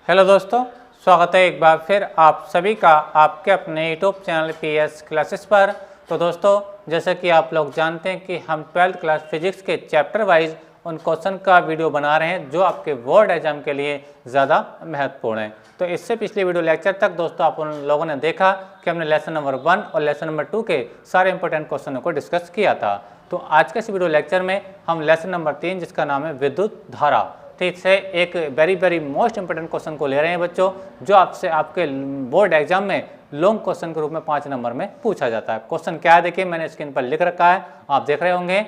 Hello दोस्तों, स्वागत है एक बार फिर आप सभी का आपके अपने यूट्यूब चैनल पीएस क्लासेस पर। तो दोस्तों, जैसे कि आप लोग जानते हैं कि हम 12th क्लास फिजिक्स के चैप्टर वाइज उन क्वेश्चन का वीडियो बना रहे हैं जो आपके बोर्ड एग्जाम के लिए ज़्यादा महत्वपूर्ण है। तो इससे पिछले वीडियो लेक्चर तक दोस्तों आप उन लोगों ने देखा कि हमने लेसन नंबर 1 और लेसन नंबर 2 के सारे इंपॉर्टेंट क्वेश्चनों को डिस्कस किया था। तो आज के इस वीडियो लेक्चर में हम लेसन नंबर 3 जिसका नाम है विद्युत धारा, ठीक से एक वेरी मोस्ट इंपोर्टेंट क्वेश्चन को ले रहे हैं बच्चों, जो आपसे आपके बोर्ड एग्जाम में लॉन्ग क्वेश्चन के रूप में 5 नंबर में पूछा जाता है। क्वेश्चन क्या है देखिए, मैंने स्क्रीन पर लिख रखा है, आप देख रहे होंगे।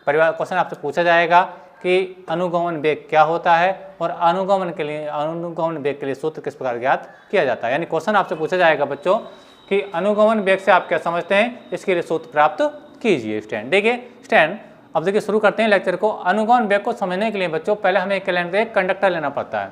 क्वेश्चन आपसे पूछा जाएगा कि अनुगमन वेग क्या होता है और अनुगमन वेग के लिए सूत्र किस प्रकार ज्ञात किया जाता है। यानी क्वेश्चन आपसे पूछा जाएगा बच्चों कि अनुगमन वेग से आप क्या समझते हैं, इसके लिए सूत्र प्राप्त कीजिए। स्टैंड देखिए, स्टैंड अब देखिए शुरू करते हैं लेक्चर को। अनुगमन वेग को समझने के लिए बच्चों पहले हमें एक कंडक्टर लेना पड़ता है,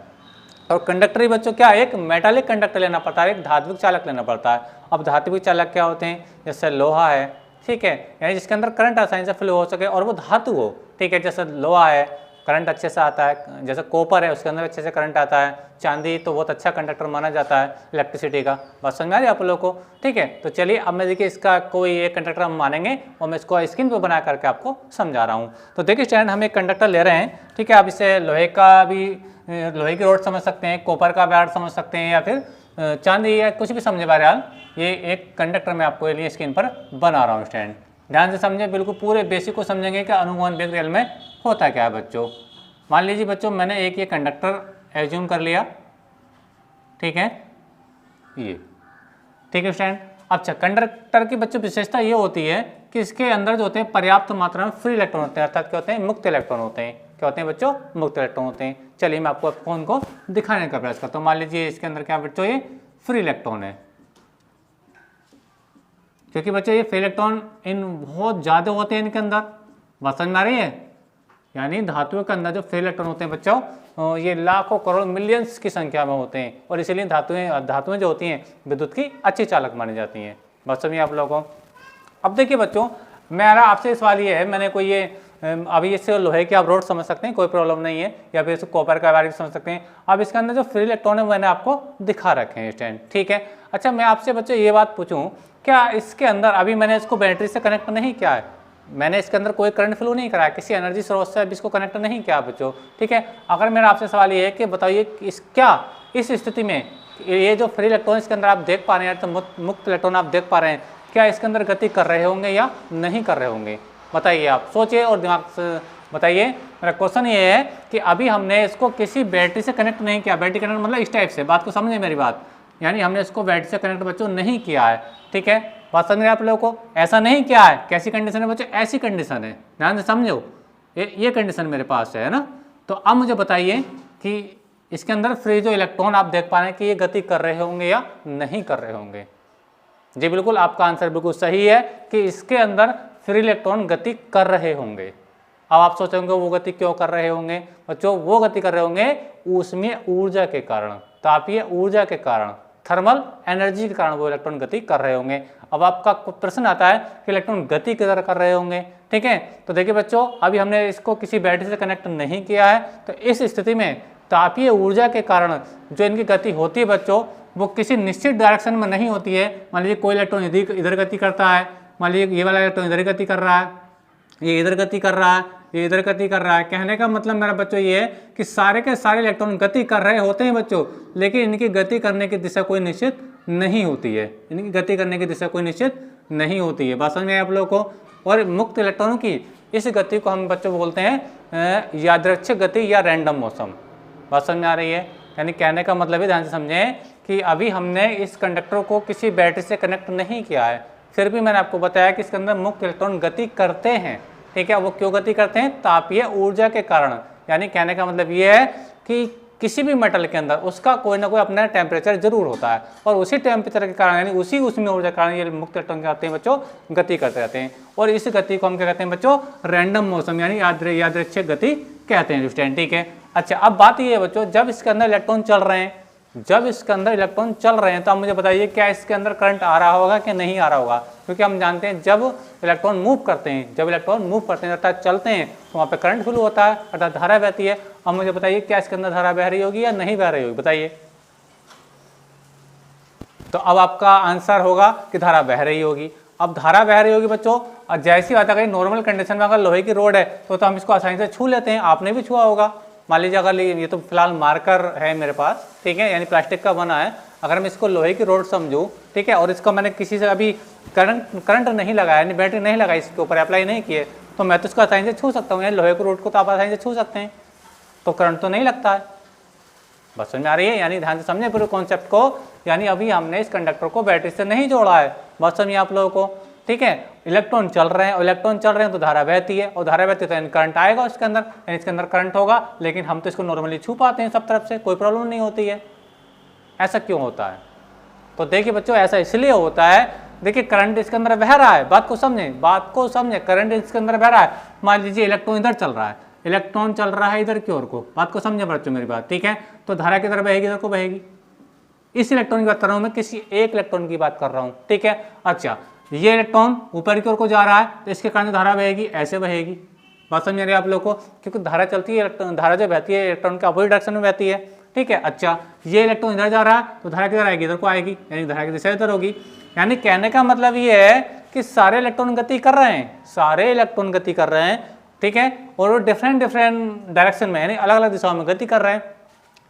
और कंडक्टर ही बच्चों क्या, एक मेटालिक कंडक्टर लेना पड़ता है, एक धात्विक चालक लेना पड़ता है। अब धात्विक चालक क्या होते हैं, जैसे लोहा है, ठीक है, यानी जिसके अंदर करंट आसानी से फ्लो हो सके और वो धातु हो, ठीक है, जैसे लोहा है करंट अच्छे से आता है, जैसे कॉपर है उसके अंदर अच्छे से करंट आता है, चांदी तो बहुत अच्छा कंडक्टर माना जाता है इलेक्ट्रिसिटी का। बात समझ में आ रही है आप लोगों को, ठीक है। तो चलिए अब मैं देखिए इसका कोई एक कंडक्टर हम मानेंगे और मैं इसको स्क्रीन पे बना करके आपको समझा रहा हूँ। तो देखिए स्टूडेंट, हम एक कंडक्टर ले रहे हैं, ठीक है। आप इसे लोहे की रोड समझ सकते हैं, कॉपर का वायर समझ सकते हैं, या फिर चांदी या कुछ भी समझे बहरहाल। ये एक कंडक्टर मैं आपको लिए स्क्रीन पर बना रहा हूँ स्टूडेंट, ध्यान से समझे, बिल्कुल पूरे बेसिक को समझेंगे कि अनुगमन वेग रियल में होता क्या है बच्चों। मान लीजिए बच्चों मैंने एक ये कंडक्टर एज्यूम कर लिया, ठीक है, ये ठीक है स्टूडेंट। अच्छा, कंडक्टर की बच्चों विशेषता ये होती है कि इसके अंदर जो होते हैं पर्याप्त मात्रा में फ्री इलेक्ट्रॉन होते हैं, अर्थात क्या होते हैं, मुक्त इलेक्ट्रॉन होते हैं। क्या होते हैं बच्चों, मुक्त इलेक्ट्रॉन होते हैं। चलिए मैं आपको फोन को दिखाने का प्रयास करता हूँ। मान लीजिए इसके अंदर क्या बच्चों, ये फ्री इलेक्ट्रॉन है, क्योंकि बच्चों ये फ्री इलेक्ट्रॉन इन बहुत ज़्यादा होते हैं इनके अंदर, बात समझ में आ रही है। यानी धातुओं के अंदर जो फ्री इलेक्ट्रॉन होते हैं बच्चों, ये लाखों करोड़ मिलियंस की संख्या में होते हैं, और इसीलिए धातुएं जो होती हैं विद्युत की अच्छी चालक मानी जाती हैं। बात समझिए आप लोगों को। अब देखिए बच्चों, मेरा आपसे सवाल ये है, मैंने कोई ये अभी इससे लोहे की आप रोड समझ सकते हैं, कोई प्रॉब्लम नहीं है, या फिर इसको कॉपर का वायर भी समझ सकते हैं। अब इसके अंदर जो फ्री इलेक्ट्रॉन है मैंने आपको दिखा रखे हैं स्टैंड, ठीक है। अच्छा, मैं आपसे बच्चों ये बात पूछूं, क्या इसके अंदर अभी मैंने इसको बैटरी से कनेक्ट नहीं किया है, मैंने इसके अंदर कोई करंट फ्लो नहीं कराया, किसी एनर्जी सोर्स से अब इसको कनेक्ट नहीं किया बच्चों, ठीक है। अगर मेरा आपसे सवाल ये है कि बताइए क्या इस स्थिति में ये जो फ्री इलेक्ट्रॉन इसके अंदर आप देख पा रहे हैं, तो मुक्त इलेक्ट्रॉन आप देख पा रहे हैं, क्या इसके अंदर गति कर रहे होंगे या नहीं कर रहे होंगे, बताइए। आप सोचिए और दिमाग से बताइए। मेरा क्वेश्चन ये है कि अभी हमने इसको किसी बैटरी से कनेक्ट नहीं किया, बैटरी कनेक्ट मतलब इस टाइप से, बात को समझिए मेरी बात, यानी हमने इसको बैटरी से कनेक्ट बच्चों नहीं किया है, ठीक है। बात समझ रहे हैं आप लोगों को, ऐसा नहीं किया है। कैसी कंडीशन है बच्चों, ऐसी कंडीशन है, ध्यान से समझो, ये कंडीशन मेरे पास है ना। तो अब मुझे बताइए कि इसके अंदर फ्री जो इलेक्ट्रॉन आप देख पा रहे हैं कि ये गति कर रहे होंगे या नहीं कर रहे होंगे। जी बिल्कुल, आपका आंसर बिल्कुल सही है कि इसके अंदर फ्री इलेक्ट्रॉन गति कर रहे होंगे। अब आप सोचेंगे वो गति क्यों कर रहे होंगे बच्चों, वो गति कर रहे होंगे ऊष्मीय ऊर्जा के कारण, तापीय ऊर्जा के कारण, थर्मल एनर्जी के कारण वो इलेक्ट्रॉन गति कर रहे होंगे। अब आपका प्रश्न आता है कि इलेक्ट्रॉन गति किधर कर रहे होंगे, ठीक है। तो देखिए बच्चों, अभी हमने इसको किसी बैटरी से कनेक्ट नहीं किया है, तो इस स्थिति में तापीय ऊर्जा के कारण जो इनकी गति होती है बच्चों, वो किसी निश्चित डायरेक्शन में नहीं होती है। मान लीजिए कोई इलेक्ट्रॉन इधर गति करता है, मान लीजिए ये वाला इलेक्ट्रॉन इधर गति कर रहा है, ये इधर गति कर रहा है, ये इधर गति कर रहा है। कहने का मतलब मेरा बच्चों ये है कि सारे के सारे इलेक्ट्रॉन गति कर रहे होते हैं बच्चों, लेकिन इनकी गति करने की दिशा कोई निश्चित नहीं होती है, इनकी गति करने की दिशा कोई निश्चित नहीं होती है। बात समझ में आप लोगों को। और मुक्त इलेक्ट्रॉनों की इस गति को हम बच्चों बोलते हैं यादृच्छिक गति या रैंडम मोशन। बात समझ में आ रही है। यानी कहने का मतलब है, ध्यान से समझें, कि अभी हमने इस कंडक्टर को किसी बैटरी से कनेक्ट नहीं किया है, फिर भी मैंने आपको बताया कि इसके अंदर मुक्त इलेक्ट्रॉन गति करते हैं, ठीक है। वो क्यों गति करते हैं, तापीय ऊर्जा के कारण। यानी कहने का मतलब ये है कि किसी भी मेटल के अंदर उसका कोई ना कोई अपना टेम्परेचर जरूर होता है, और उसी टेम्परेचर के कारण यानी उसी ऊष्मीय ऊर्जा के कारण ये मुक्त इलेक्ट्रॉन क्या होते हैं बच्चों, गति करते रहते हैं। और इस गति को हम क्या कहते हैं बच्चों, रैंडम मोशन यानी यादृच्छिक गति कहते हैं स्टूडेंट, ठीक है। अच्छा, अब बात ये है बच्चों, जब इसके अंदर इलेक्ट्रॉन चल रहे हैं, तो आप मुझे बताइए क्या इसके अंदर करंट आ रहा होगा कि नहीं आ रहा होगा, क्योंकि हम जानते हैं जब इलेक्ट्रॉन मूव करते हैं अर्थात चलते हैं, तो वहाँ पे करंट फ्लो होता है, अर्थात धारा बहती है। अब मुझे बताइए क्या इसके अंदर धारा बह रही होगी या नहीं बह रही होगी, बताइए। तो अब आपका आंसर होगा कि धारा बह रही होगी। अब धारा बह रही होगी बच्चों, और जैसी बात है नॉर्मल कंडीशन में अगर लोहे की रोड है तो हम इसको आसानी से छू लेते हैं। आपने भी छुआ होगा। मान लीजिए अगर ये तो फिलहाल मार्कर है मेरे पास, ठीक है, यानी प्लास्टिक का बना है। अगर मैं इसको लोहे की रोड समझूं, ठीक है, और इसको मैंने किसी से अभी करंट नहीं लगाया, यानी बैटरी नहीं लगाई, इसके ऊपर अप्लाई नहीं किए, तो मैं तो इसको आसानी से छू सकता हूँ। यानी लोहे की रोड को तो आप आसानी से छू सकते हैं, तो करंट तो नहीं लगता है। बस समझ में आ रही है? यानी ध्यान से समझे पूरे कॉन्सेप्ट को। यानी अभी हमने इस कंडक्टर को बैटरी से नहीं जोड़ा है। बात समझिए आप लोगों को, ठीक है। इलेक्ट्रॉन चल रहे हैं, इलेक्ट्रॉन चल रहे हैं तो धारा बहती है, और धारा बहती है तो करंट आएगा उसके अंदर, यानी इसके अंदर करंट होगा। लेकिन हम तो इसको नॉर्मली छू पाते हैं सब तरफ से, कोई प्रॉब्लम नहीं होती है। ऐसा क्यों होता है? तो देखिए बच्चों, ऐसा इसलिए होता है, देखिए करंट इसके अंदर बह रहा है। बात को समझे, करंट इसके अंदर बह रहा है। मान लीजिए इलेक्ट्रॉन इधर चल रहा है, इलेक्ट्रॉन चल रहा है इधर की ओर को। बात को समझे बच्चों मेरी बात, ठीक है। तो धारा किधर बहेगी? इधर को बहेगी। इस इलेक्ट्रॉन की बात कर रहा हूं मैं, किसी एक इलेक्ट्रॉन की बात कर रहा हूं, ठीक है। अच्छा, ये इलेक्ट्रॉन ऊपर की ओर को जा रहा है तो इसके कारण धारा बहेगी, ऐसे बहेगी। बात समझ रही है आप लोग को? क्योंकि धारा चलती है, धारा जो बहती है इलेक्ट्रॉन के अपोजिट डायरेक्शन में बहती है, ठीक है। अच्छा, ये इलेक्ट्रॉन इधर जा रहा है तो धारा किधर आएगी? इधर को आएगी, यानी धारा की दिशा इधर होगी। यानी कहने का मतलब ये है कि सारे इलेक्ट्रॉन गति कर रहे हैं, सारे इलेक्ट्रॉन गति कर रहे हैं, ठीक है, और वो डिफरेंट डायरेक्शन में, यानी अलग अलग दिशाओं में गति कर रहे हैं।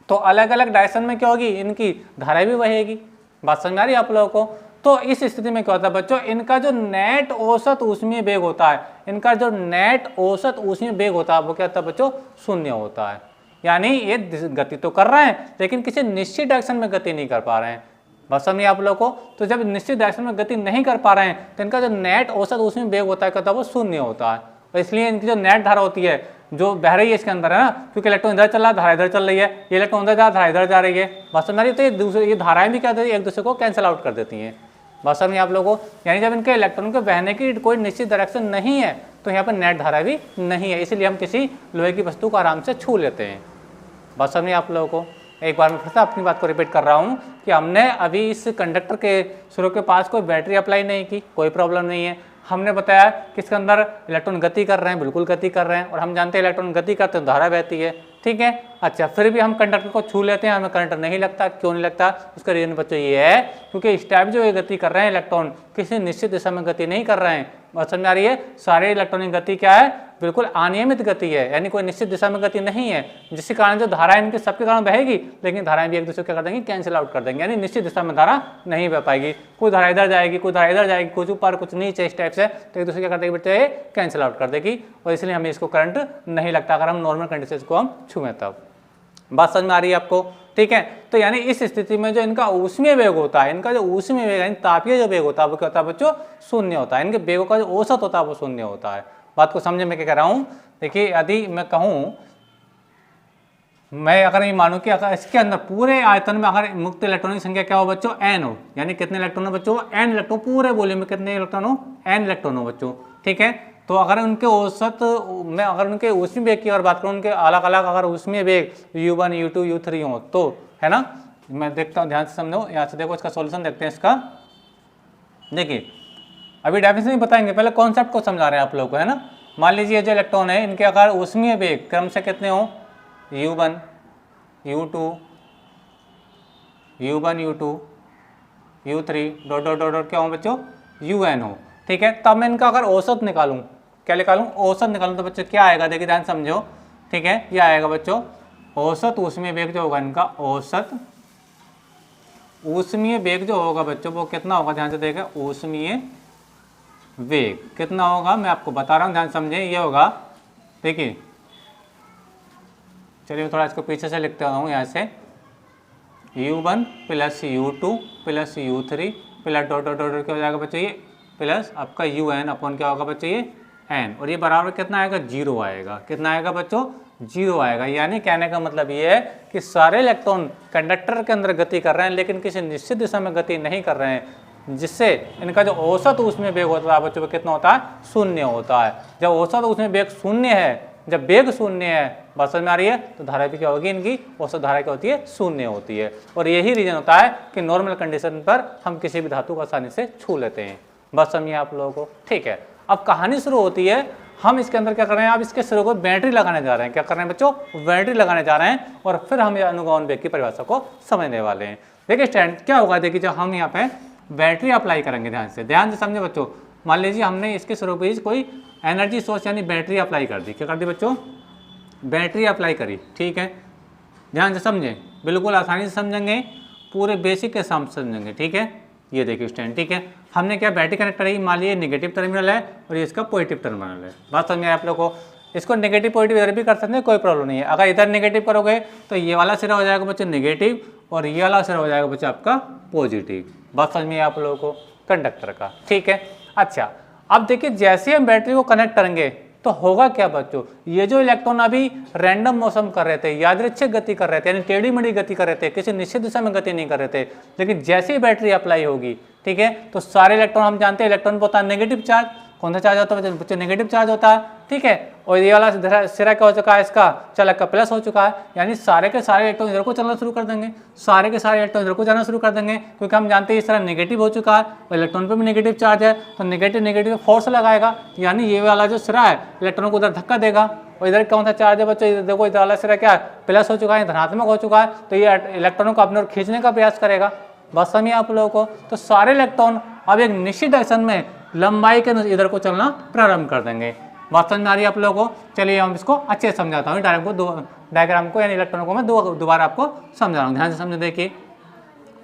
तो अलग अलग डायरेक्शन में क्या होगी? इनकी धारा भी बहेगी। बात समझ आ रही है आप लोगों को? तो इस स्थिति में क्या होता है बच्चों, इनका जो नेट औसत ऊष्मीय वेग होता है, इनका जो नेट औसत ऊष्मीय वेग होता है वो क्या होता है बच्चों? शून्य होता है। यानी ये गति तो कर रहे हैं लेकिन किसी निश्चित डायरेक्शन में गति नहीं कर पा रहे हैं। बस समझिए आप लोगों को? तो जब निश्चित डायरेक्शन में गति नहीं कर पा रहे हैं तो इनका जो नेट औसत ऊष्मीय वेग होता है कहता है वो शून्य होता है। और इसलिए इनकी जो नेट धारा होती है जो बह रही है इसके अंदर है ना, क्योंकि इलेक्ट्रॉन इधर चल रहा है, धारा इधर चल रही है, ये इलेक्ट्रॉन इधर जा रहा है, धारा इधर जा रही है। बस समझ रही? तो ये धाराएं भी क्या देती है? एक दूसरे को कैंसिल आउट कर देती हैं। बस समझिए आप लोगों को? यानी जब इनके इलेक्ट्रॉन के बहने की कोई निश्चित डायरेक्शन नहीं है तो यहाँ पर नेट धारा भी नहीं है, इसलिए हम किसी लोहे की वस्तु को आराम से छू लेते हैं। बस समझिए आप लोगों को? एक बार मैं फिर से अपनी बात को रिपीट कर रहा हूँ कि हमने अभी इस कंडक्टर के सिरों के पास कोई बैटरी अप्लाई नहीं की, कोई प्रॉब्लम नहीं है। हमने बताया कि इसके अंदर इलेक्ट्रॉन गति कर रहे हैं, बिल्कुल गति कर रहे हैं, और हम जानते हैं इलेक्ट्रॉन गति करते हैं धारा बहती है, ठीक है। अच्छा, फिर भी हम कंडक्टर को छू लेते हैं, हमें करंट नहीं लगता। क्यों नहीं लगता? उसका रीजन बच्चों ये है क्योंकि इस टाइप जो ये गति कर रहे हैं इलेक्ट्रॉन किसी निश्चित दिशा में गति नहीं कर रहे हैं। बात समझ आ रही है? सारे इलेक्ट्रॉनिक गति क्या है? बिल्कुल अनियमित गति है, यानी कोई निश्चित दिशा में गति नहीं है, जिसके कारण जो धारा इनके सबके कारण बहेगी, लेकिन धाराएं भी एक दूसरे क्या कर देंगी? कैंसिल आउट कर देंगे, यानी निश्चित दिशा में धारा नहीं बह पाएगी। कोई धारा इधर जाएगी, कोई धारा इधर जाएगी, कुछ ऊपर कुछ नीचे, इस टाइप से, तो एक दूसरे क्या कर देगी बच्चे? कैंसिल आउट कर देगी, और इसलिए हमें इसको करंट नहीं लगता अगर हम नॉर्मल कंडीशन को हम छूएं तब। बात समझ में आ रही है आपको? ठीक है। तो यानी इस स्थिति में जो इनका ऊष्मीय वेग होता है, इनका जो ऊष्मीय वेग है, तापीय जो वेग होता है वो क्या होता है बच्चों? शून्य होता है। इनके वेगों का जो औसत होता है वो शून्य होता है। बात को समझे मैं क्या कह रहा हूँ? देखिए, यदि मैं कहूँ, मैं अगर ये मानूं कि अगर इसके अंदर पूरे आयतन में अगर मुक्त इलेक्ट्रॉन की संख्या क्या हो बच्चों? n हो, यानी कितने इलेक्ट्रॉन हो बच्चों? n electron. पूरे वॉल्यूम में कितने इलेक्ट्रॉन हो? n इलेक्ट्रॉन हो बच्चों, ठीक है। तो अगर उनके औसत में अगर उनके ऊष्मीय वेग की अगर बात करूँ, उनके अलग अलग अगर ऊष्मीय वेग u1 u2 u3 हो, तो है ना, मैं देखता हूँ, ध्यान से समझो, यहाँ से देखो, इसका सॉल्यूशन देखते हैं इसका। देखिए, अभी डेफिनेशन नहीं बताएंगे, पहले कॉन्सेप्ट को समझा रहे हैं आप लोग को, है ना। मान लीजिए जो इलेक्ट्रॉन है इनके अगर ऊष्मीय वेग क्रम से कितने हो? u1 u2 u3 dot dot dot क्या हो बच्चों? un हो, ठीक है। तब मैं इनका अगर औसत निकालूं, क्या निकालूं? औसत निकालूं तो बच्चों क्या आएगा? देखिए ध्यान समझो, ठीक है। ये आएगा बच्चों औसत ऊष्मीय वेग जो होगा इनका, औसत ऊष्मीय वेग जो होगा बच्चों वो कितना होगा? ध्यान से देखें, ऊष्मीय वेग कितना होगा मैं आपको बता रहा हूँ, ध्यान समझें। ये होगा, देखिए, चलिए थोड़ा इसको पीछे से लिखते हूँ यहाँ से, u1 plus u2 plus u3 plus dot dot dot क्या हो जाएगा बच्चों? ये प्लस आपका un अपॉन क्या होगा बच्चों? ये n, और ये बराबर कितना आएगा? 0 आएगा। कितना आएगा बच्चों? 0 आएगा। यानी कहने का मतलब ये है कि सारे इलेक्ट्रॉन कंडक्टर के अंदर गति कर रहे हैं लेकिन किसी निश्चित दिशा में गति नहीं कर रहे हैं, जिससे इनका जो औसत उसमें वेग होता है बच्चों कितना होता है? शून्य होता है। जब औसत उसमें वेग शून्य है, जब वेग शून्य है, बात समझ में आ रही है, तो धारा भी क्या होगी? इनकी औसत धारा क्या होती है? शून्य होती है। और यही रीजन होता है कि नॉर्मल कंडीशन पर हम किसी भी धातु को आसानी से छू लेते हैं। बस समझिए आप लोगों को, ठीक है। अब कहानी शुरू होती है, हम इसके अंदर क्या कर रहे हैं, अब इसके सिरों को बैटरी लगाने जा रहे हैं। क्या कर रहे हैं बच्चों, बैटरी लगाने जा रहे हैं और फिर हम ये अनुगमन वेग की परिभाषा को समझने वाले हैं। देखिए स्टूडेंट क्या होगा, देखिए जब हम यहाँ पे बैटरी अप्लाई करेंगे, ध्यान से समझे बच्चों। मान लीजिए हमने इसके सिरों पे कोई एनर्जी सोर्स यानी बैटरी अप्लाई कर दी। क्या कर दी बच्चों, बैटरी अप्लाई करी, ठीक है। ध्यान से समझें, बिल्कुल आसानी से समझेंगे, पूरे बेसिक के साथ समझेंगे, ठीक है। ये देखिए स्टैंड, ठीक है। हमने क्या बैटरी कनेक्ट करी, मान लीजिए नेगेटिव टर्मिनल है और ये इसका पॉजिटिव टर्मिनल है। बात समझ में आप लोगों को, इसको नेगेटिव पॉजिटिव इधर भी कर सकते हैं, कोई प्रॉब्लम नहीं है। अगर इधर नेगेटिव करोगे तो ये वाला सिरा हो जाएगा बच्चों नेगेटिव और ये वाला सिरा हो जाएगा बच्चों आपका पॉजिटिव। बात समझ में आप लोगों को कंडक्टर का, ठीक है। अच्छा, अब देखिए जैसे हम बैटरी को कनेक्ट करेंगे तो होगा क्या बच्चों, ये जो इलेक्ट्रॉन अभी रैंडम मौसम कर रहे थे, यादृच्छिक गति कर रहे थे, यानी टेढ़ी मेढ़ी गति कर रहे थे, किसी निश्चित दिशा में गति नहीं कर रहे थे, लेकिन जैसे ही बैटरी अप्लाई होगी, ठीक है, तो सारे इलेक्ट्रॉन, हम जानते हैं इलेक्ट्रॉन होता है नेगेटिव चार्ज। कौन सा चार्ज होता है बच्चों, नेगेटिव चार्ज होता है, ठीक है। और ये वाला सिरा क्या हो चुका है, इसका चालक का प्लस हो चुका है, यानी सारे के सारे इलेक्ट्रॉन इधर को चलना शुरू कर देंगे, सारे के सारे इलेक्ट्रॉन इधर को जाना शुरू कर देंगे, क्योंकि हम जानते हैं इस तरह नेगेटिव हो चुका है और इलेक्ट्रॉन पे भी नेगेटिव चार्ज है, तो नेगेटिव नेगेटिव फोर्स लगाएगा, यानी ये वाला जो सिरा है इलेक्ट्रॉन को उधर धक्का देगा। और इधर कौन सा चार्ज है बच्चों, इधर देखो इधर वाला सिरा क्या है, प्लस हो चुका है, धनात्मक हो चुका है, तो ये इलेक्ट्रॉनों को अपने ओर खींचने का प्रयास करेगा। बस समझिए आप लोगों को, तो सारे इलेक्ट्रॉन अब एक निश्चित डायरेक्शन में लंबाई के इधर को चलना प्रारंभ कर देंगे। बात समझ में आ रही है आप लोगों को। चलिए हम इसको अच्छे से समझाता हूँ, डायग्राम को यानी इलेक्ट्रॉनों को मैं दोबारा आपको समझा रहा हूँ, ध्यान से समझे। देखिए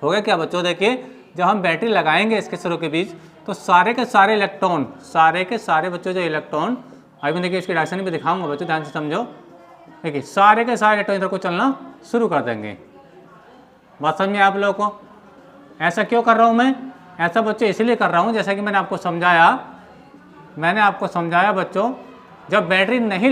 हो गया क्या बच्चों, देखिए जब हम बैटरी लगाएंगे इसके सिरों के बीच तो सारे के सारे इलेक्ट्रॉन, सारे के सारे बच्चों जो इलेक्ट्रॉन, अभी देखिए इसकी डायरेक्शन भी दिखाऊंगा बच्चों, ध्यान से समझो। देखिए सारे के सारे इलेक्ट्रॉन इधर को चलना शुरू कर देंगे। बात समझ में आप लोगों को। ऐसा क्यों कर रहा हूँ मैं, ऐसा बच्चों इसलिए कर रहा हूँ, जैसा कि मैंने आपको समझाया बच्चों, जब बैटरी नहीं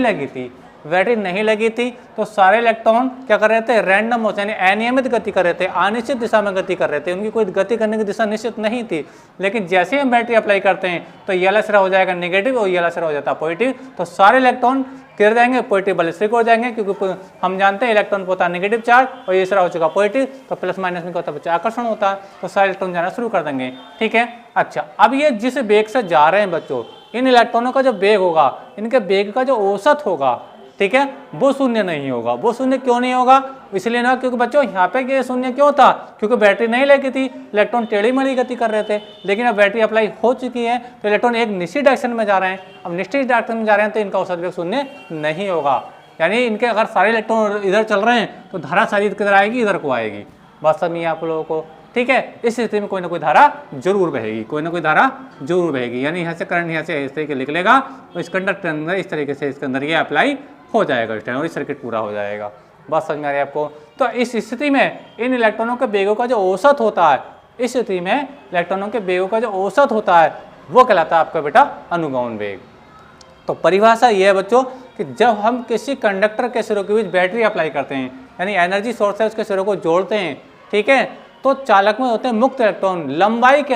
लगी थी तो सारे इलेक्ट्रॉन क्या कर रहे थे, रैंडम मोशन यानी अनियमित गति कर रहे थे, अनिश्चित दिशा में गति कर रहे थे, उनकी कोई गति करने की दिशा निश्चित नहीं थी। लेकिन जैसे ही हम बैटरी अप्लाई करते हैं तो ये वाला सिरा हो जाएगा नेगेटिव और ये वाला सिरा हो जाता है पॉजिटिव, तो सारे इलेक्ट्रॉन किधर जाएंगे, पॉजिटिव बैलिस्टिक हो जाएंगे, क्योंकि हम जानते हैं इलेक्ट्रॉन होता है नेगेटिव चार्ज और ये सिरा हो चुका पॉजिटिव, तो प्लस माइनस में क्या होता है बच्चा, आकर्षण होता है, तो सारे इलेक्ट्रॉन जाना शुरू कर देंगे, ठीक है। अच्छा, अब ये जिस वेग से जा रहे हैं बच्चों, इन इलेक्ट्रॉनों का जो वेग होगा, इनके वेग का जो औसत होगा, ठीक है, वो शून्य नहीं होगा। वो शून्य क्यों नहीं होगा, इसलिए ना, क्योंकि बच्चों यहाँ पे ये शून्य क्यों था, क्योंकि बैटरी नहीं लगी थी, इलेक्ट्रॉन टेढ़ी मेढ़ी गति कर रहे थे। लेकिन अब बैटरी अप्लाई हो चुकी है तो इलेक्ट्रॉन एक निश्चित डायरेक्शन में जा रहे हैं। अब निश्चित डायरेक्शन में जा रहे हैं तो इनका औसत वेग शून्य नहीं होगा, यानी इनके अगर सारे इलेक्ट्रॉन इधर चल रहे हैं तो धारा सारी किधर आएगी, इधर को आएगी। बात समझिए आप लोगों को, ठीक है। इस स्थिति में कोई ना कोई धारा जरूर बहेगी, कोई ना कोई धारा जरूर बहेगी, यानी यहाँ से करंट यहाँ से इस तरीके निकलेगा और इस कंडक्टर के अंदर इस तरीके से इसके अंदर ये अप्लाई हो जाएगा और इस सर्किट पूरा हो जाएगा। बात समझ में आ रही है आपको। तो इस स्थिति में इन इलेक्ट्रॉनों के वेगों का जो औसत होता है, इस स्थिति में इलेक्ट्रॉनों के वेगों का जो औसत होता है वो कहलाता है आपका बेटा अनुगमन वेग। तो परिभाषा ये है बच्चों कि जब हम किसी कंडक्टर के सिरों के बीच बैटरी अप्लाई करते हैं, यानी एनर्जी सोर्स है उसके सिरों को जोड़ते हैं, ठीक है, तो चालक में होते हैं मुक्त इलेक्ट्रॉन लंबाई के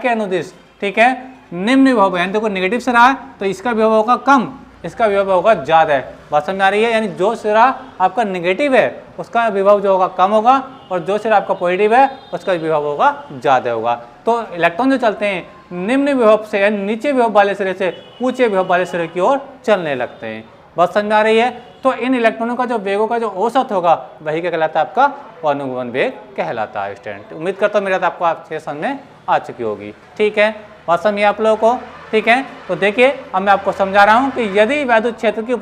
अनुदिश, ठीक है, निम्न विभव, यानी देखो नेगेटिव सिरा है तो इसका विभव होगा कम, इसका विभव होगा ज्यादा है। बात समझ आ रही है, यानी जो सिरा आपका नेगेटिव है उसका विभव जो होगा कम होगा और जो सिरा आपका पॉजिटिव है उसका विभव होगा ज्यादा होगा। तो इलेक्ट्रॉन जो चलते हैं निम्न विभव से, यानी नीचे विभव वाले सिरे से ऊंचे विभव वाले सिरे की ओर चलने लगते हैं। बात समझ आ रही है। तो इन इलेक्ट्रॉनों का जो वेगों का जो औसत होगा वही क्या कहलाता है, आपका अनुगमन वेग कहलाता है। स्टूडेंट उम्मीद करता हूँ मेरा तो आपको आपके समझ आ चुकी होगी, ठीक है। बात समझिए आप लोगों को, ठीक है। तो देखिए अब मैं आपको समझा रहा हूँ कि यदि वैद्युत क्षेत्र की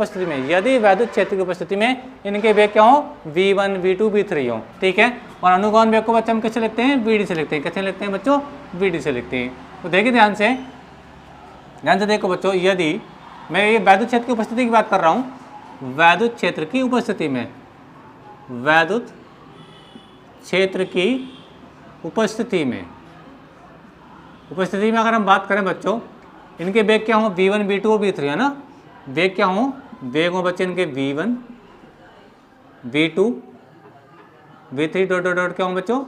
उपस्थिति में इनके वेग क्या हो, v1 v2 v3 हो, ठीक है। और अनुगमन वेग को बच्चे हम किससे लिखते हैं, vd से लिखते हैं। कैसे लिखते हैं बच्चों, vd से लिखते हैं। तो देखिए ध्यान से देखो बच्चों, यदि मैं ये वैद्युत क्षेत्र की उपस्थिति की बात कर रहा हूँ, वैद्युत क्षेत्र की उपस्थिति में अगर हम बात करें बच्चों, इनके वेग क्या हो, v1 v2 और v3 है ना। वेग क्या हो, वेग हो बच्चे इनके v1 v2 v3 dot dot dot क्या हो बच्चों,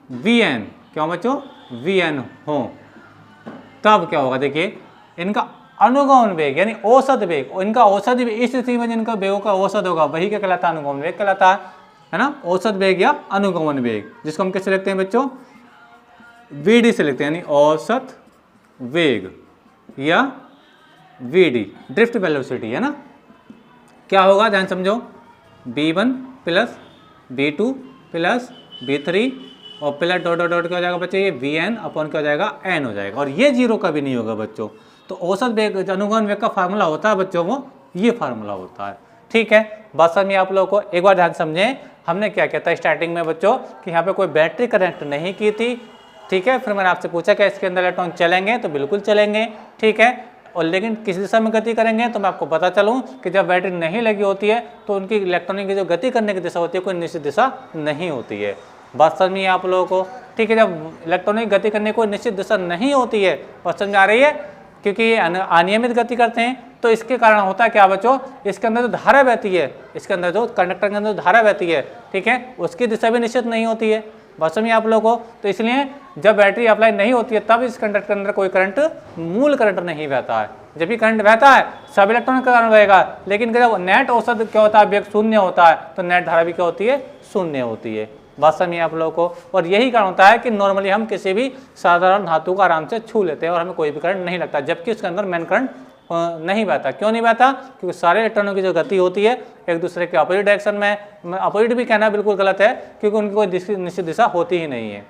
vn, क्या हो बच्चों, vn हो। तब क्या होगा, देखिए इनका अनुगमन वेग यानी औसत वेग, इनका औसत इस स्थिति में जिनका वेगों का औसत होगा वही क्या कहलाता है, अनुगमन वेग कहलाता है ना। औसत वेग या अनुगमन वेग, जिसको हम कैसे लिखते हैं बच्चों, vd से लिखते हैं, यानी औसत वेग, या वीडी, ड्रिफ्ट वेलोसिटी है ना। क्या होगा ध्यान समझो, v1 plus v2 plus v3 और प्लस डॉट डॉट डॉट क्या हो जाएगा बच्चों, ये vn अपॉन क्या हो जाएगा, n हो जाएगा। और ये जीरो कभी नहीं होगा बच्चों। तो औसत वेग, अनुगमन वेग का फार्मूला होता है बच्चों, वो ये फार्मूला होता है। ठीक है, बात समझिए आप लोगों को। एक बार ध्यान समझें, हमने क्या किया था स्टार्टिंग में बच्चों कि यहाँ पे कोई बैटरी कनेक्ट नहीं की थी। ठीक है, फिर मैंने आपसे पूछा कि इसके अंदर इलेक्ट्रॉन चलेंगे, तो बिल्कुल चलेंगे। ठीक है, और लेकिन किस दिशा में गति करेंगे, तो मैं आपको पता चलूं कि जब बैटरी नहीं लगी होती है तो उनकी इलेक्ट्रॉनिक की जो गति करने की दिशा होती है कोई निश्चित दिशा नहीं होती है। बात समझ में है आप लोगों को। ठीक है, जब इलेक्ट्रॉनिक गति करने की कोई निश्चित दिशा नहीं होती है, बात समझ आ रही है, क्योंकि ये अनियमित गति करते हैं, तो इसके कारण होता है क्या बच्चों, इसके अंदर जो धारा बहती है, इसके अंदर जो कंडक्टर के अंदर धारा बहती है, ठीक है, उसकी दिशा भी निश्चित नहीं होती है। बात समझिए आप लोगों को। तो इसलिए जब बैटरी अप्लाई नहीं होती है तब इस कंडक्टर के अंदर कोई करंट, मूल करंट नहीं बहता है। जब भी करंट बहता है सब इलेक्ट्रॉन का कारण बहेगा, लेकिन जब नेट औसत क्या होता है, वेग शून्य होता है, तो नेट धारा भी क्या होती है, शून्य होती है। बात समझिए आप लोगों को। और यही कारण होता है कि नॉर्मली हम किसी भी साधारण धातु को आराम से छू लेते हैं और हमें कोई भी करंट नहीं लगता, जबकि उसके अंदर मेन करंट नहीं बहता। क्यों नहीं बहता, क्योंकि सारे इलेक्ट्रॉनों की जो गति होती है एक दूसरे के अपोजिट डायरेक्शन में। अपोजिट भी कहना बिल्कुल गलत है, क्योंकि उनकी कोई निश्चित दिशा होती ही नहीं है।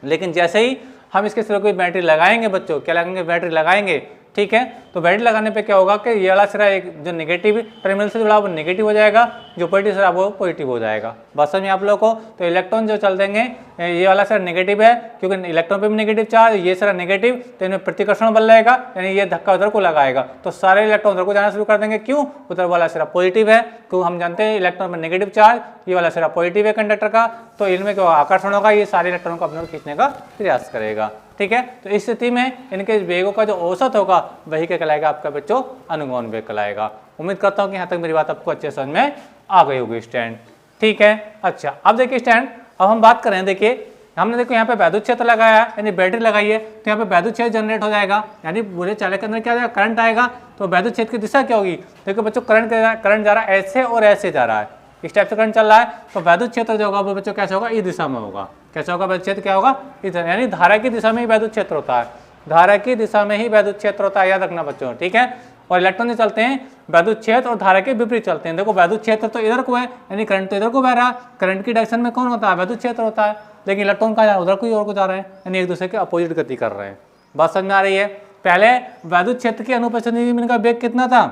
लेकिन जैसे ही हम इसके सिरे कोई बैटरी लगाएंगे बच्चों, क्या लगाएंगे, बैटरी लगाएंगे, ठीक है, तो बैटरी लगाने पे क्या होगा कि ये वाला सिरा एक जो नेगेटिव टर्मिनल से जुड़ा वो नेगेटिव हो जाएगा, जो पॉजिटिव सिरा वो पॉजिटिव हो जाएगा। बस समझिए आप लोगों को। तो इलेक्ट्रॉन जो चल देंगे, ये वाला सिरा नेगेटिव है क्योंकि इलेक्ट्रॉन पे भी नेगेटिव चार्ज, ये सिरा नेगेटिव, तो इनमें प्रतिकर्षण बल रहेगा, यानी ये धक्का उधर को लगाएगा, तो सारे इलेक्ट्रॉन उधर को जाना शुरू कर देंगे। क्यों, उधर वाला सिरा पॉजिटिव है, क्योंकि हम जानते हैं इलेक्ट्रॉन में नेगेटिव चार्ज, ये वाला सिरा पॉजिटिव है कंडक्टर का, तो इनमें क्या आकर्षण होगा, ये सारे इलेक्ट्रॉन को अपने ओर खींचने का प्रयास करेगा। ठीक है, तो इस स्थिति में इनके वेगों का जो औसत होगा वही क्या कहलाएगा आपका बच्चों, अनुगमन वेग कहलाएगा। उम्मीद करता हूं कि यहाँ तक मेरी बात आपको अच्छे समझ में आ गई होगी स्टैंड। ठीक है, अच्छा अब देखिए स्टैंड, अब हम बात करें, देखिए हमने देखो यहाँ पे वैद्युत क्षेत्र लगाया है, यानी बैटरी लगाई है, तो यहाँ पे वैद्युत क्षेत्र जनरेट हो जाएगा, यानी पूरे चालक के अंदर क्या जाएगा, करंट आएगा। तो वैद्युत क्षेत्र की दिशा क्या होगी, देखो बच्चों करंट जा रहा है ऐसे और ऐसे जा रहा है, इस टाइप से करंट चल रहा है, तो वैद्युत क्षेत्र जो होगा वो बच्चों कैसे होगा, इस दिशा में होगा। कैसे होगा वैद्युत क्षेत्र, क्या होगा, इस, यानी धारा की दिशा में ही वैद्युत क्षेत्र होता है, धारा की दिशा में ही वैद्युत क्षेत्र होता है, याद रखना बच्चों। ठीक है, और इलेक्ट्रॉन जो चलते हैं वैद्युत क्षेत्र और धारा के विपरीत चलते हैं। देखो वैद्युत क्षेत्र तो इधर को है, यानी करंट तो इधर को बह रहा है, करंट की डायरेक्शन में कौन होता है, वैद्युत क्षेत्र होता है, लेकिन इलेक्ट्रॉन कहाँ जा रहा है, उधर कोई और को जा रहे हैं, यानी एक दूसरे के अपोजिट गति कर रहे हैं। बात समझ में आ रही है। पहले वैद्युत क्षेत्र की अनुपस्थिति में इनका वेग कितना था,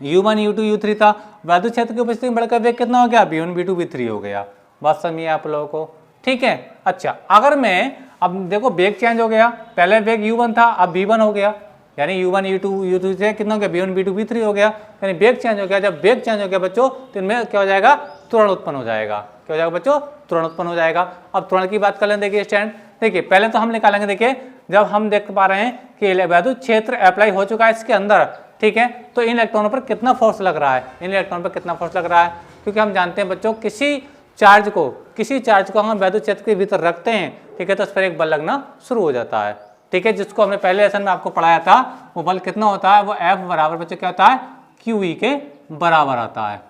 u1 u2 u3 था, वैद्युत क्षेत्र की उपस्थिति में बढ़कर वेग कितना हो गया, v1 v2 v3 हो गया। बात समझिए आप लोगों को। ठीक है, अच्छा अगर मैं अब देखो वेग चेंज हो गया, पहले वेग u1 था अब v1 हो गया, यानी u1 u2 u3 से कितना हो गया, v1 v2 v3 हो गया, यानी वेग चेंज हो गया। जब वेग चेंज हो गया बच्चों तो इनमें क्या हो जाएगा, त्वरण उत्पन्न हो जाएगा। क्या हो जाएगा बच्चों, त्वरण उत्पन्न हो जाएगा। अब त्वरण की बात कर लें, देखिए स्टैंड, देखिए पहले तो हम निकालेंगे, देखिए जब हम देख पा रहे हैं कि वैद्युत क्षेत्र अप्लाई हो चुका है इसके अंदर, ठीक है, तो इन इलेक्ट्रॉनों पर कितना फोर्स लग रहा है, इन इलेक्ट्रॉन पर कितना फोर्स लग रहा है, क्योंकि हम जानते हैं बच्चों किसी चार्ज को हम वैद्युत क्षेत्र के भीतर रखते हैं, ठीक है, तो उस पर एक बल लगना शुरू हो जाता है। ठीक है, जिसको हमने पहले लेसन में आपको पढ़ाया था, वो बल कितना होता है, वो F बराबर बच्चों क्या होता है, QE के बराबर आता है।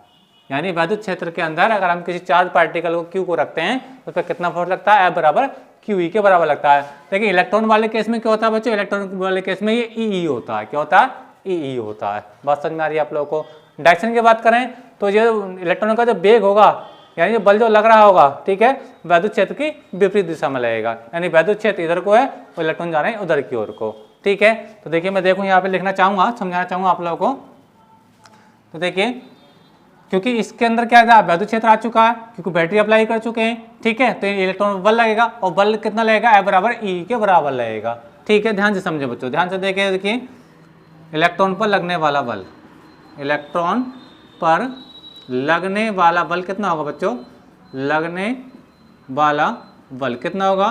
यानी वैद्युत क्षेत्र के अंदर अगर हम किसी चार्ज पार्टिकल को Q को रखते हैं तो उस पर कितना फोर्स लगता है, F बराबर QE के बराबर लगता है। लेकिन इलेक्ट्रॉन वाले केस में क्या होता है बच्चों, इलेक्ट्रॉन वाले केस में ये EE होता है। क्या होता है, EE होता है। बात समझ में आ रही है आप लोगों को। डायरेक्शन की बात करें तो ये इलेक्ट्रॉन का जो वेग होगा, यानी जो बल जो लग रहा होगा, ठीक है, वैद्युत क्षेत्र की विपरीत दिशा में लगेगा, यानी वैद्युत क्षेत्र इधर को है और इलेक्ट्रॉन जा रहे हैं उधर की ओर को। ठीक है, तो देखिए मैं देखूं यहाँ पे लिखना चाहूँगा, समझाना चाहूँगा आप लोगों को। तो देखिए क्योंकि इसके अंदर क्या है, वैद्युत क्षेत्र आ चुका है, क्योंकि बैटरी अप्लाई कर चुके हैं, ठीक है, तो इलेक्ट्रॉन बल लगेगा और बल कितना लगेगा, F बराबर E के बराबर लगेगा। ठीक है, ध्यान से समझे बच्चों, ध्यान से देखिए इलेक्ट्रॉन पर लगने वाला बल, इलेक्ट्रॉन पर लगने वाला बल कितना होगा बच्चों, लगने वाला बल कितना होगा,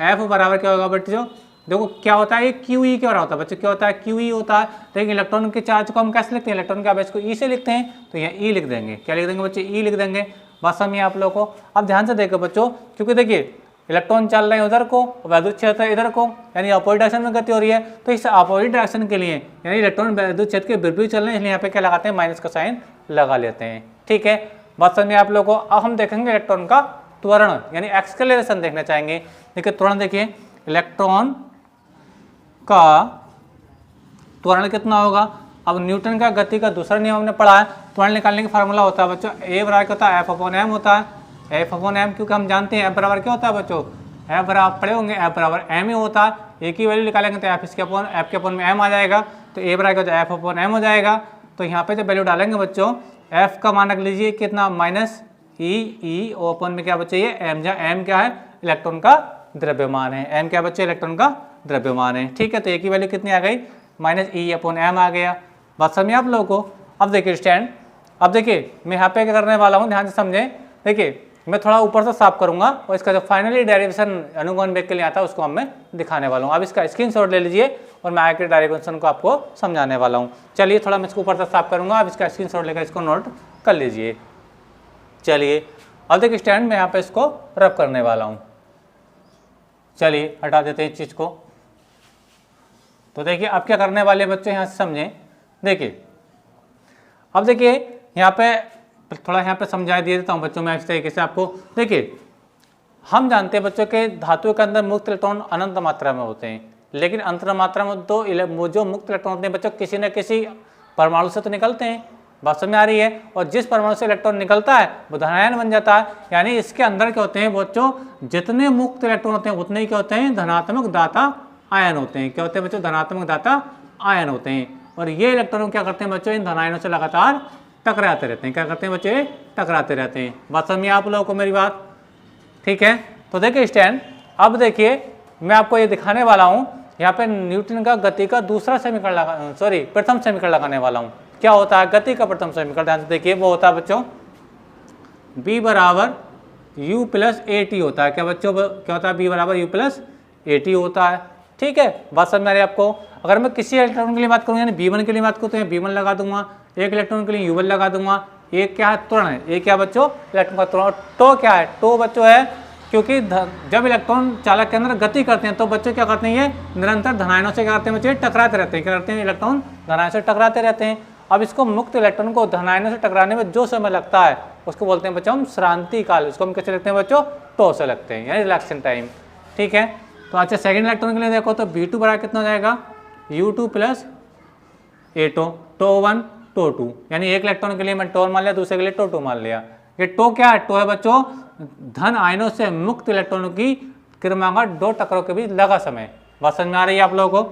F बराबर क्या होगा बच्चों, देखो क्या होता है, ये QE क्या होता है बच्चों, क्या होता है, QE होता है। लेकिन इलेक्ट्रॉन के चार्ज को हम कैसे लिखते हैं, इलेक्ट्रॉन के आवेश को E से लिखते हैं, तो यहाँ E लिख देंगे। क्या लिख देंगे बच्चों, E लिख देंगे। बात समझिए आप लोगों को। अब ध्यान से देखो बच्चों, क्योंकि देखिए इलेक्ट्रॉन चल रहे हैं उधर को, वैद्युत क्षेत्र इधर को, यानी अपोजिट डायरेक्शन में गति हो रही है, तो इस अपोजिट डायरेक्शन के लिए यानी इलेक्ट्रॉन वैद्युत क्षेत्र के विपरीत चल रहे हैं, इसलिए यहाँ पे क्या लगाते हैं, माइनस का साइन लगा लेते हैं। ठीक है, बात समझिए आप लोगों को। अब हम देखेंगे इलेक्ट्रॉन का त्वरण, यानी एक्सेलरेशन देखना चाहेंगे। देखिए त्वरण देखिए, इलेक्ट्रॉन का त्वरण कितना होगा। अब न्यूटन का गति का दूसरा नियम हमने पढ़ा है, त्वरण निकालने का फार्मूला होता है बच्चों ए बराबर क्या होता है, एफ अपॉन एम होता है। एफ अपॉन एम क्योंकि हम जानते हैं एफ बराबर क्या होता है बच्चों, एफ बराबर पढ़े होंगे एफ बराबर एम ही होता है। ए की वैल्यू निकालेंगे तो एफ इसके अपॉन एफ के अपॉन में एम आ जाएगा, तो ए बराबर क्या एफ अपॉन एम हो जाएगा। तो यहाँ पे जब वैल्यू डालेंगे बच्चों, एफ का मान रख लीजिए कितना माइनस ई ओपन में क्या बच्चे ये एम, जहाँ एम क्या है इलेक्ट्रॉन का द्रव्यमान है, एम क्या बच्चे इलेक्ट्रॉन का द्रव्यमान है। ठीक है, तो ए की वैल्यू कितनी आ गई माइनस ई अपॉन एम आ गया। बात समझिए आप लोगों को। अब देखिए स्टैंड, अब देखिए मैं यहाँ पे क्या करने वाला हूँ, ध्यान से समझें। देखिए मैं थोड़ा ऊपर से साफ करूंगा और इसका जो फाइनली डेरिवेशन अनुगमन वेग के लिए आता है उसको मैं दिखाने वाला हूँ। अब इसका स्क्रीनशॉट ले लीजिए और मैं आगे डेरिवेशन को आपको समझाने वाला हूँ। चलिए थोड़ा मैं इसको ऊपर से साफ करूंगा, अब इसका स्क्रीनशॉट लेकर इसको नोट कर लीजिए। चलिए अब देखिए स्टैंड में यहाँ पे इसको रब करने वाला हूँ। चलिए हटा देते हैं इस चीज़ को। तो देखिए अब क्या करने वाले बच्चे यहाँ से समझें। देखिए अब देखिए यहाँ पे थोड़ा यहाँ पे समझा दिया देता हूँ बच्चों में इस तरीके से आपको। देखिए हम जानते हैं बच्चों के धातु के अंदर मुक्त इलेक्ट्रॉन अनंत मात्रा में होते हैं, लेकिन अंत मात्रा में तो जो मुक्त इलेक्ट्रॉन होते हैं बच्चों किसी न किसी परमाणु से तो निकलते हैं, बात समझ में आ रही है। और जिस परमाणु से इलेक्ट्रॉन निकलता है वो धनायन बन जाता है, यानी इसके अंदर क्या होते हैं बच्चों, जितने मुक्त इलेक्ट्रॉन होते हैं उतने ही क्या होते हैं धनात्मक दाता आयन होते हैं। क्या होते हैं बच्चों, धनात्मक दाता आयन होते हैं। और ये इलेक्ट्रॉन क्या करते हैं बच्चों, इन धनायनों से लगातार टकराते रहते हैं। क्या करते हैं बच्चे, टकराते रहते हैं। बात समझिए आप लोगों को मेरी बात, ठीक है। तो देखिए स्टैंड, अब देखिए मैं आपको ये दिखाने वाला हूँ, यहाँ पे न्यूटन का गति का दूसरा समीकरण लगा, सॉरी प्रथम समीकरण लगाने वाला हूँ। क्या होता है गति का प्रथम समीकरण, ध्यान से देखिए। वो होता है बच्चों b बराबर u प्लस ए टी होता है। क्या बच्चों, क्या होता है b बराबर u प्लस ए टी होता है। ठीक है, बात समझ में आ रही है आपको। अगर मैं किसी इलेक्ट्रॉन के लिए बात करूँ यानी b1 के लिए बात करूँ तो b1 लगा दूंगा, एक इलेक्ट्रॉन के लिए u1 लगा दूंगा। ये क्या है, त्वरण है। ये क्या बच्चों, इलेक्ट्रॉन का त्वरण। टो क्या है, टो बच्चों है क्योंकि जब इलेक्ट्रॉन चालक के अंदर गति करते हैं तो बच्चों क्या करते हैं, ये निरंतर धनायनों से क्या करते हैं बच्चे, टकराते रहते हैं। क्या करते हैं, इलेक्ट्रॉन धनायन से टकराते रहते हैं। अब इसको मुक्त इलेक्ट्रॉन को धनायनों से टकराने में जो समय लगता है उसको बोलते हैं बच्चों हम श्रांति काल। इसको हम कैसे लिखते हैं बच्चों, टो से लगते हैं, यानी रिलैक्सेशन टाइम। ठीक है, तो अच्छा सेकंड इलेक्ट्रॉन के लिए देखो तो b2 बराबर कितना हो जाएगा, u2 plus a two, two 1 two 2, यानी एक इलेक्ट्रॉन के लिए मैं टो मान लिया, दूसरे के लिए टो 2 मान लिया। ये टो क्या है, टो है बच्चों धन आयनों से मुक्त इलेक्ट्रॉनों की क्रमांक दो टकराव के बीच लगा समय। बात समझ में आ रही है आप लोगों को।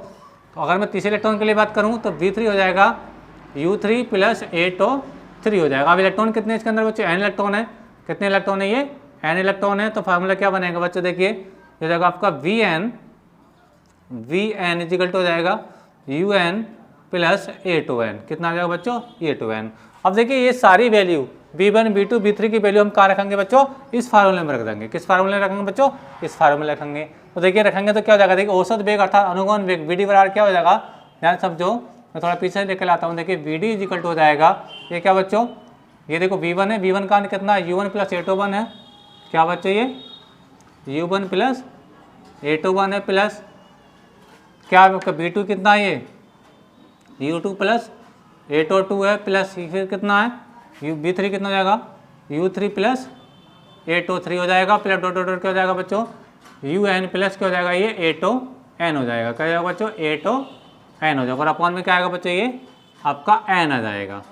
तो अगर मैं तीसरे इलेक्ट्रॉन के लिए बात करूँ तो v3 हो जाएगा u3 प्लस ए टो 3 हो जाएगा। अब इलेक्ट्रॉन कितने इसके अंदर बच्चों, n इलेक्ट्रॉन है। कितने इलेक्ट्रॉन है, ये n इलेक्ट्रॉन है। तो फार्मूला क्या बनेगा बच्चों, देखिए ये हो जाएगा आपका Vn इजिकल टू हो जाएगा un plus a two n. कितना आ जाएगा बच्चों, ए टू एन। अब देखिए ये सारी वैल्यू b1 b2 b3 की वैल्यू हम कहाँ रखेंगे बच्चों, इस फार्मूले में रख देंगे। किस फार्मूले में रखेंगे बच्चों, इस फार्मूले में रखेंगे। तो देखिए रखेंगे तो क्या हो जाएगा, देखिए औसत वेग अर्थात अनुगमन वेग vd बराबर क्या हो जाएगा, ध्यान समझो। मैं थोड़ा पीछे लेकर लाता हूँ। देखिए vd इजिकल टू हो जाएगा, ये क्या बच्चों, ये देखो v1 है, v1 का कितना u1 प्लस ए टू 1 है। क्या बच्चों, ये u1 प्लस ए टू 1 है, प्लस क्या आपका b2 कितना है, ये u2 प्लस ए टू 2 है, प्लस फिर कितना है b3 कितना हो जाएगा, u3 प्लस ए टू 3 हो जाएगा, प्लस डॉट डॉट क्या हो जाएगा बच्चों, un प्लस क्या हो जाएगा, ये ए टू एन हो जाएगा। क्या हो जाएगा बच्चों, ए टू एन हो जाएगा। और अपॉन में क्या आएगा बच्चों, ये आपका एन आ जाएगा।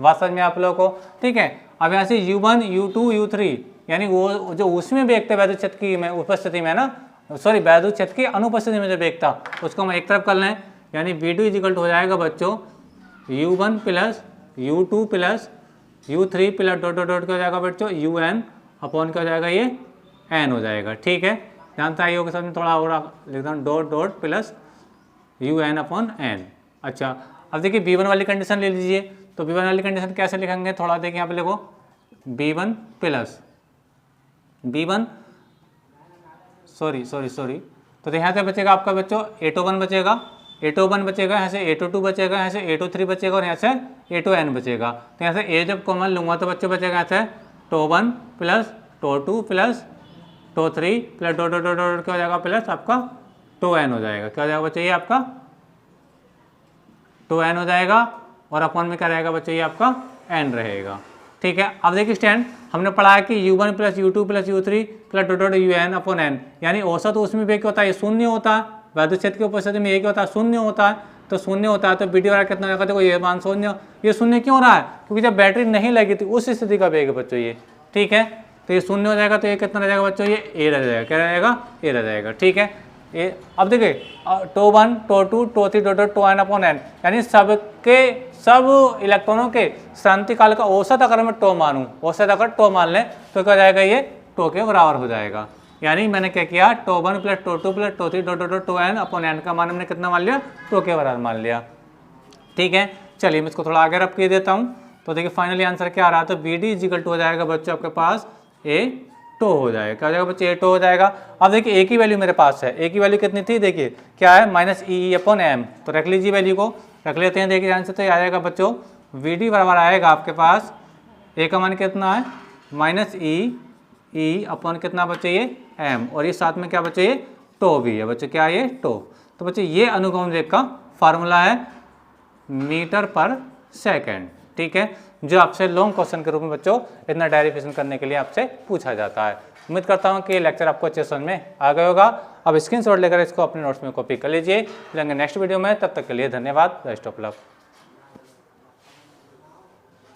बात समझ में आप लोगों को, ठीक है। अब यहाँ से u1 u2 u3 यानी वो जो उसमें वेग थे वैद्युत क्षेत्र की में उपस्थिति में ना, सॉरी वैद्युत क्षेत्र की अनुपस्थिति में जो वेग था उसको हम एक तरफ कर लें, यानी v2 इजिकल टू हो जाएगा बच्चों u1 plus u2 plus u3 plus dot dot क्या हो जाएगा बच्चों, un अपॉन क्या हो जाएगा, ये n हो जाएगा। ठीक है, ध्यान से आइए समझ, थोड़ा और लिखता हूँ dot dot plus un upon n। अच्छा अब देखिए b1 वाली कंडीशन ले लीजिए। तो b1 वाली कंडीशन कैसे लिखेंगे, थोड़ा देखिए यहाँ पे लिखो b1 प्लस b1 सॉरी तो यहाँ से बचेगा आपका बच्चों a21 बचेगा, a21 बचेगा, यहाँ से a22 बचेगा, यहाँ से a23 बचेगा और यहाँ से a2n बचेगा। तो यहाँ से a जब कॉमन लूँगा तो बच्चों बचेगा यहाँ से टो1 प्लस टो2 प्लस टो3 plus dot dot dot dot क्या हो जाएगा, प्लस आपका टो एन हो जाएगा। क्या हो जाएगा बच्चों, ये आपका टो एन हो जाएगा और अपॉन में क्या रहेगा बच्चों, ये आपका एन रहेगा। ठीक है, अब देखिए स्टैंड हमने पढ़ा है कि u1 plus u2 plus u3 plus dot dot un upon n, यानी औसत उसमें वेग क्या होता है, ये शून्य होता है। वैद्युत क्षेत्र की उपस्थिति में ये क्या होता है, शून्य होता है। तो शून्य होता है तो बी डी बराबर कितना होगा, देखो ये मान शून्य, ये शून्य क्यों हो रहा है, क्योंकि जब बैटरी नहीं लगी थी उस स्थिति का वेग है बच्चों ये, ठीक है। तो ये शून्य हो जाएगा तो ये कितना रह जाएगा बच्चों, ये ए रह जाएगा, क्या रहेगा, ए रह जाएगा, ठीक है। ये अब देखिए two 1 two 2 two 3 two n upon n, यानी सब इलेक्ट्रॉनों के शांति काल का औसत अगर मैं टो मानूं, औसत अगर टो मान लें तो क्या हो जाएगा, ये टो के बराबर हो जाएगा। यानी मैंने क्या किया, two 1 plus two 2 plus two 3 two n upon n का मान हमने कितना मान लिया, टो के बराबर मान लिया, ठीक है। चलिए मैं इसको थोड़ा आगे रख के देता हूँ। तो देखिए फाइनली आंसर क्या आ रहा है, तो बी डी इजिकल टू हो जाएगा बच्चों आपके पास ए टो हो जाएगा, क्या हो जाएगा बच्चे, ए टो हो जाएगा। अब देखिए ए की वैल्यू मेरे पास है, ए की वैल्यू कितनी थी, देखिए क्या है, माइनस ई अपॉन एम, तो रख लीजिए वैल्यू को, रख लेते हैं। देखिए आंसर तो ये आ जाएगा बच्चों, वी डी बराबर आएगा आपके पास, ए का मान कितना है, माइनस ई अपॉन कितना बच्चे ये एम, और ये साथ में क्या बच्चे ये टो भी है बच्चे, क्या ये टो। तो बच्चे ये अनुगमन वेग का फार्मूला है मीटर पर सेकेंड, ठीक है, जो आपसे लॉन्ग क्वेश्चन के रूप में बच्चों इतना डेरिवेशन करने के लिए आपसे पूछा जाता है। उम्मीद करता हूँ कि ये लेक्चर आपको अच्छे समझ में आ गया होगा। अब स्क्रीनशॉट लेकर इसको अपने नोट्स में कॉपी कर लीजिए। मिलेंगे नेक्स्ट वीडियो में, तब तक के लिए धन्यवाद, बेस्ट ऑफ लक।